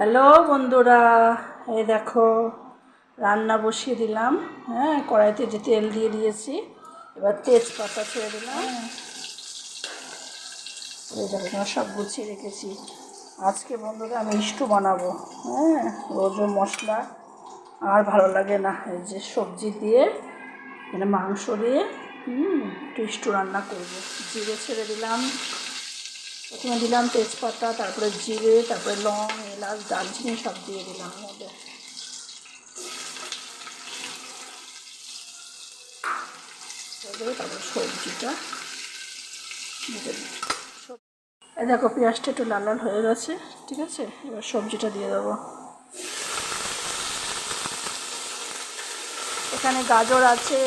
Hello বন্ধুরা, এই দেখো রান্না বসিয়ে দিলাম। হ্যাঁ, কড়াইতে যে তেল দিয়ে দিয়েছি, এবার তেজপাতা ছেড়ে দিলাম। এই দেখো তোমার সব গুছিয়ে রেখেছি। আজকে বন্ধুরা আমি স্টু বানাবো। হ্যাঁ, রোজও মশলা আর ভালো লাগে না। এই যে সবজি দিয়ে মানে মাংস দিয়ে একটু স্টু রান্না করবো। জিরে ছেড়ে দিলাম, প্রথমে দিলাম তেজপাতা, তারপরে জিরে, তারপরে লং, এলাচ, দারচিনি সব দিয়ে দিলাম মধ্যে। তারপরে সবজিটা দিয়ে দিই। এই দেখো পেঁয়াজটা একটু লাল লাল হয়ে গেছে, ঠিক আছে। এবার সবজিটা দিয়ে দেবো। এখানে গাজর আছে,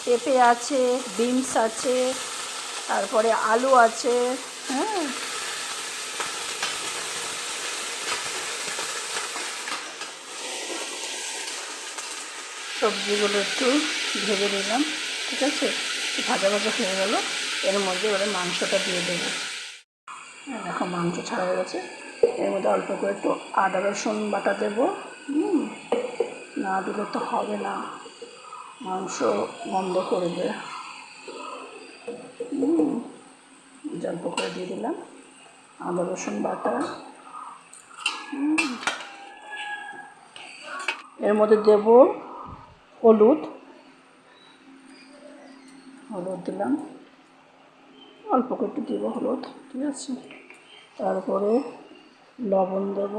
পেঁপে আছে, বিনস আছে, তারপরে আলু আছে। হ্যাঁ, সবজিগুলো একটু ভেজে নিলাম, ঠিক আছে। ভাজা ভাজা হয়ে গেল, এর মধ্যে এবারে মাংসটা দিয়ে দেবো। দেখো মাংস ছাড়া হয়ে গেছে। এর মধ্যে অল্প করে একটু আদা রসুন বাটা দেবো। না দিলে তো হবে না, মাংস বন্ধ করবে। অল্প করে দিয়ে দিলাম আদা রসুন বাটা। এর মধ্যে দেব হলুদ দিলাম, অল্প করে একটু দেবো হলুদ, ঠিক আছে। তারপরে লবণ দেব,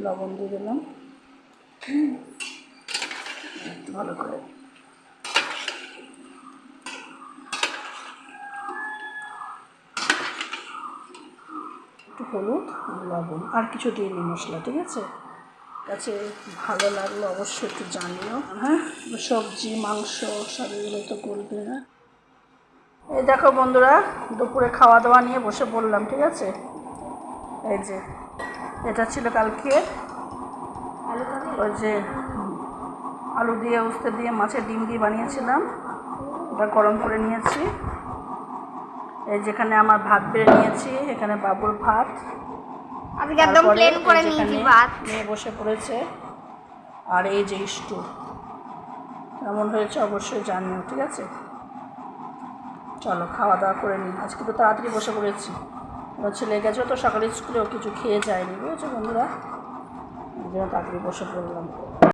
লবণ দিয়ে দিলাম। একটু ভালো করে একটু হলুদ, লবণ, আর কিছু দিইনি মশলা, ঠিক আছে। কাছে ভালো লাগলো অবশ্যই একটু জানিও। হ্যাঁ, সবজি মাংস সব এগুলো তো করবে। হ্যাঁ, এই দেখো বন্ধুরা, দুপুরে খাওয়া দাওয়া নিয়ে বসে পড়লাম, ঠিক আছে। এই যে এটা ছিল কালকে ওই যে আলু দিয়ে উস্তে দিয়ে মাছের ডিম দিয়ে বানিয়েছিলাম, ওটা গরম করে নিয়েছি। এই যেখানে আমার ভাত বেড়ে নিয়েছি, এখানে বাবুর ভাত, একদম প্লেন করে নিয়েছি ভাত। নিয়ে বসে পড়েছে। আর এই যে স্টু কেমন হয়েছে অবশ্যই জানিও, ঠিক আছে। চলো খাওয়া দাওয়া করে নিই, আজকে তো তাড়াতাড়ি বসে পড়েছি। ওর ছেলে গেছে তো সকালে স্কুলেও কিছু খেয়ে যায়নি, বুঝেছো বন্ধুরা, এই জন্য তাড়াতাড়ি বসে পড়লাম।